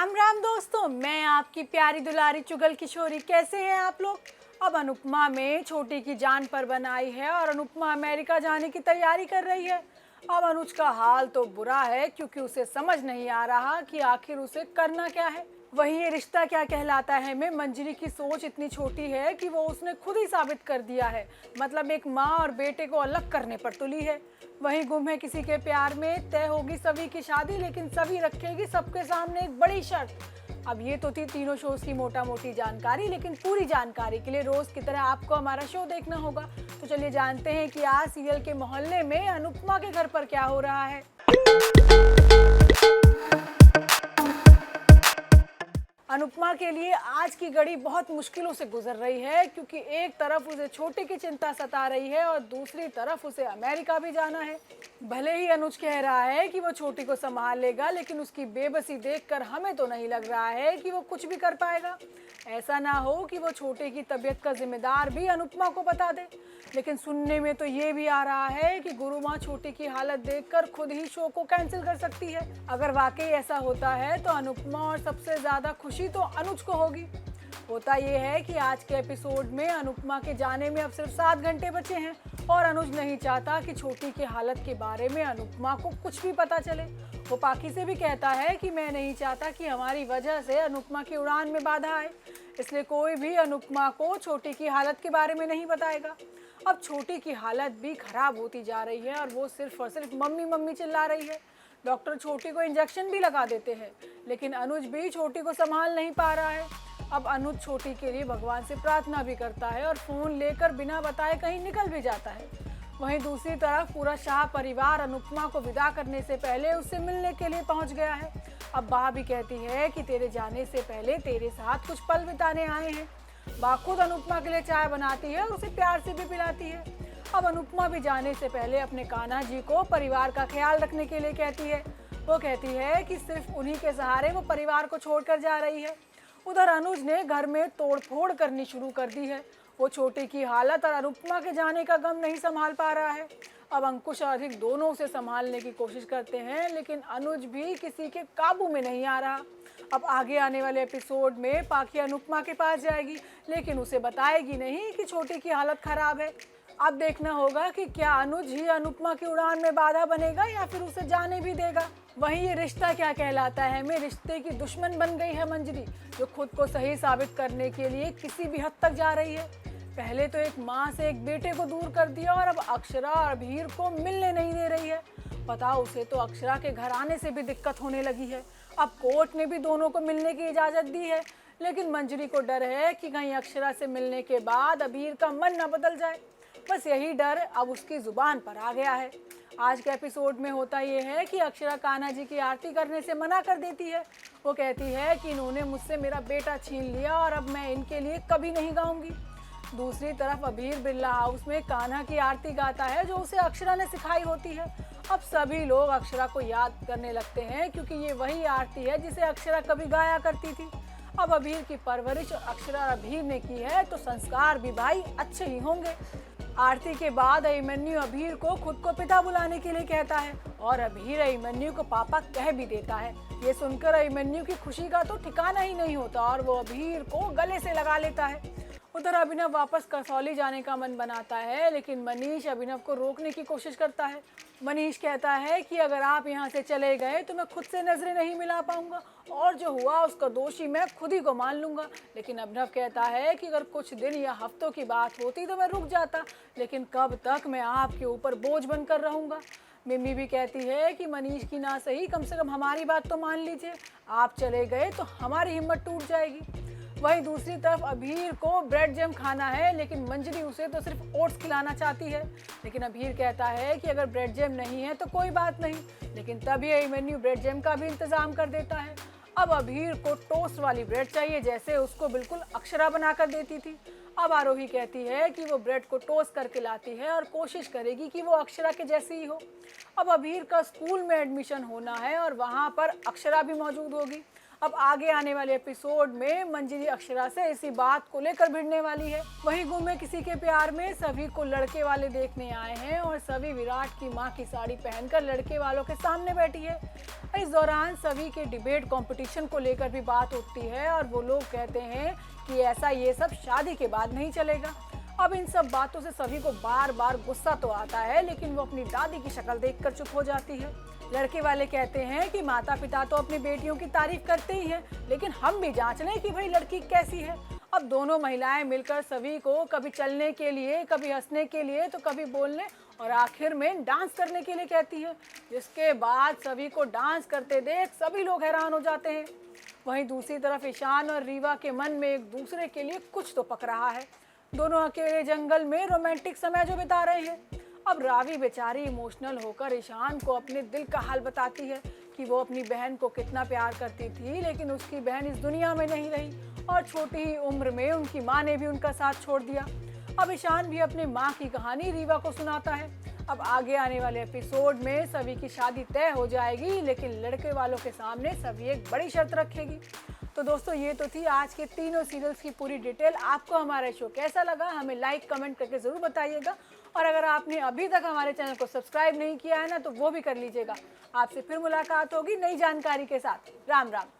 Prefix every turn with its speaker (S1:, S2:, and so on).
S1: राम राम दोस्तों, मैं आपकी प्यारी दुलारी चुगल किशोरी। कैसे हैं आप लोग। अब अनुपमा में छोटी की जान पर बनाई है और अनुपमा अमेरिका जाने की तैयारी कर रही है। अब अनुज का हाल तो बुरा है क्योंकि उसे समझ नहीं आ रहा कि आखिर उसे करना क्या है। वही ये रिश्ता क्या कहलाता है में मंजरी की सोच इतनी छोटी है कि वो उसने खुद ही साबित कर दिया है। मतलब एक माँ और बेटे को अलग करने पर तुली है। वहीं गुम है किसी के प्यार में, तय होगी सभी की शादी, लेकिन सभी रखेगी सबके सामने एक बड़ी शर्त। अब ये तो थी तीनों शोज की मोटा मोटी जानकारी, लेकिन पूरी जानकारी के लिए रोज की तरह आपको हमारा शो देखना होगा। तो चलिए जानते हैं कि आज सीरियल के मोहल्ले में अनुपमा के घर पर क्या हो रहा है। अनुपमा के लिए आज की घड़ी बहुत मुश्किलों से गुजर रही है क्योंकि एक तरफ उसे छोटे की चिंता सता रही है और दूसरी तरफ उसे अमेरिका भी जाना है। भले ही अनुज कह रहा है कि वो छोटी को संभाल लेगा, लेकिन उसकी बेबसी देखकर हमें तो नहीं लग रहा है कि वो कुछ भी कर पाएगा। ऐसा ना हो कि वो छोटे की तबीयत का जिम्मेदार भी अनुपमा को बता दे। लेकिन सुनने में तो ये भी आ रहा है कि गुरु माँ छोटी की हालत देखकर खुद ही शो को कैंसिल कर सकती है। अगर वाकई ऐसा होता है तो अनुपमा और सबसे ज्यादा खुशी तो अनुज को होगी। होता ये है कि आज के एपिसोड में अनुपमा के जाने में अब सिर्फ 7 घंटे बचे हैं और अनुज नहीं चाहता कि छोटी की हालत के बारे में अनुपमा को कुछ भी पता चले। वो पाखी से भी कहता है कि मैं नहीं चाहता कि हमारी वजह से अनुपमा की उड़ान में बाधा आए, इसलिए कोई भी अनुपमा को छोटी की हालत के बारे में नहीं बताएगा। अब छोटी की हालत भी खराब होती जा रही है और वो सिर्फ और सिर्फ मम्मी मम्मी चिल्ला रही है। डॉक्टर छोटी को इंजेक्शन भी लगा देते हैं, लेकिन अनुज भी छोटी को संभाल नहीं पा रहा है। अब अनुज छोटी के लिए भगवान से प्रार्थना भी करता है और फोन लेकर बिना बताए कहीं निकल भी जाता है। वहीं दूसरी तरफ पूरा शाह परिवार अनुपमा को विदा करने से पहले उससे मिलने के लिए पहुंच गया है। अब बा भी कहती है कि तेरे जाने से पहले तेरे साथ कुछ पल बिताने आए हैं। बा खुद अनुपमा के लिए चाय बनाती है और उसे प्यार से भी पिलाती है। अब अनुपमा भी जाने से पहले अपने कान्हा जी को परिवार का ख्याल रखने के लिए कहती है। वो कहती है कि सिर्फ उन्हीं के सहारे वो परिवार को छोड़कर जा रही है। उधर अनुज ने घर में तोड़फोड़ करनी शुरू कर दी है। वो छोटे की हालत और अनुपमा के जाने का गम नहीं संभाल पा रहा है। अब अंकुश और अधिक दोनों उसे संभालने की कोशिश करते हैं, लेकिन अनुज भी किसी के काबू में नहीं आ रहा। अब आगे आने वाले एपिसोड में पाखी अनुपमा के पास जाएगी, लेकिन उसे बताएगी नहीं कि छोटी की हालत खराब है। अब देखना होगा कि क्या अनुज ही अनुपमा की उड़ान में बाधा बनेगा या फिर उसे जाने भी देगा। वहीं ये रिश्ता क्या कहलाता है में रिश्ते की दुश्मन बन गई है मंजरी, जो खुद को सही साबित करने के लिए किसी भी हद तक जा रही है। पहले तो एक माँ से एक बेटे को दूर कर दिया और अब अक्षरा और अभीर को मिलने नहीं दे रही है। पता उसे तो अक्षरा के घर आने से भी दिक्कत होने लगी है। अब कोर्ट ने भी दोनों को मिलने की इजाज़त दी है, लेकिन मंजरी को डर है कि कहीं अक्षरा से मिलने के बाद अभीर का मन न बदल जाए। बस यही डर अब उसकी जुबान पर आ गया है। आज के एपिसोड में होता यह है कि अक्षरा कान्हा जी की आरती करने से मना कर देती है। वो कहती है कि इन्होंने मुझसे मेरा बेटा छीन लिया और अब मैं इनके लिए कभी नहीं गाऊंगी। दूसरी तरफ अभीर बिरला हाउस में कान्हा की आरती गाता है, जो उसे अक्षरा ने सिखाई होती है। अब सभी लोग अक्षरा को याद करने लगते हैं क्योंकि ये वही आरती है जिसे अक्षरा कभी गाया करती थी। अब अभीर की परवरिश अक्षरा और अभीर ने की है तो संस्कार भी भाई अच्छे ही होंगे। आरती के बाद अभिमन्यु अभीर को खुद को पिता बुलाने के लिए कहता है और अभीर अभिमन्यु को पापा कह भी देता है। ये सुनकर अभिमन्यु की खुशी का तो ठिकाना ही नहीं होता और वो अभीर को गले से लगा लेता है। उधर अभिनव वापस कसौली जाने का मन बनाता है, लेकिन मनीष अभिनव को रोकने की कोशिश करता है। मनीष कहता है कि अगर आप यहाँ से चले गए तो मैं खुद से नजरें नहीं मिला पाऊंगा और जो हुआ उसका दोषी मैं खुद ही को मान लूंगा। लेकिन अभिनव कहता है कि अगर कुछ दिन या हफ्तों की बात होती तो मैं रुक जाता, लेकिन कब तक मैं आपके ऊपर बोझ बनकर रहूंगा। मिमी भी कहती है कि मनीष की ना सही, कम से कम हमारी बात तो मान लीजिए। आप चले गए तो हमारी हिम्मत टूट जाएगी। वहीं दूसरी तरफ अभीर को ब्रेड जैम खाना है, लेकिन मंजरी उसे तो सिर्फ ओट्स खिलाना चाहती है। लेकिन अभीर कहता है कि अगर ब्रेड जैम नहीं है तो कोई बात नहीं, लेकिन तभी अभिमन्यु ब्रेड जैम का भी इंतजाम कर देता है। अब अभीर को टोस्ट वाली ब्रेड चाहिए, जैसे उसको बिल्कुल अक्षरा बनाकर देती थी। अब आरोही कहती है कि वो ब्रेड को टोस्ट करके लाती है और कोशिश करेगी कि वो अक्षरा के जैसी ही हो। अब अभीर का स्कूल में एडमिशन होना है और वहाँ पर अक्षरा भी मौजूद होगी। अब आगे आने वाले एपिसोड में मंजरी अक्षरा से इसी बात को लेकर भिड़ने वाली है। वहीं गुम है किसी के प्यार में सभी को लड़के वाले देखने आए हैं और सभी विराट की मां की साड़ी पहनकर लड़के वालों के सामने बैठी है। इस दौरान सभी के डिबेट कंपटीशन को लेकर भी बात उठती है और वो लोग कहते हैं कि ऐसा ये सब शादी के बाद नहीं चलेगा। अब इन सब बातों से सभी को बार बार गुस्सा तो आता है, लेकिन वो अपनी दादी की शक्ल देखकर चुप हो जाती है। लड़के वाले कहते हैं कि माता पिता तो अपनी बेटियों की तारीफ करते ही हैं, लेकिन हम भी जांच लें कि भाई लड़की कैसी है। अब दोनों महिलाएं मिलकर सभी को कभी चलने के लिए, कभी हंसने के लिए, तो कभी बोलने और आखिर में डांस करने के लिए कहती है, जिसके बाद सभी को डांस करते देख सभी लोग हैरान हो जाते हैं। वहीं दूसरी तरफ ईशान और रीवा के मन में एक दूसरे के लिए कुछ तो पक रहा है। दोनों अकेले जंगल में रोमांटिक समय जो बिता रहे हैं। अब रावी बेचारी इमोशनल होकर ईशान को अपने दिल का हाल बताती है कि वो अपनी बहन को कितना प्यार करती थी, लेकिन उसकी बहन इस दुनिया में नहीं रही और छोटी ही उम्र में उनकी माँ ने भी उनका साथ छोड़ दिया। अब ईशान भी अपनी माँ की कहानी रीवा को सुनाता है। अब आगे आने वाले एपिसोड में सभी की शादी तय हो जाएगी, लेकिन लड़के वालों के सामने सभी एक बड़ी शर्त रखेगी। तो दोस्तों, ये तो थी आज के तीनों सीरियल्स की पूरी डिटेल। आपको हमारा शो कैसा लगा हमें लाइक कमेंट करके ज़रूर बताइएगा, और अगर आपने अभी तक हमारे चैनल को सब्सक्राइब नहीं किया है ना, तो वो भी कर लीजिएगा। आपसे फिर मुलाकात होगी नई जानकारी के साथ। राम राम।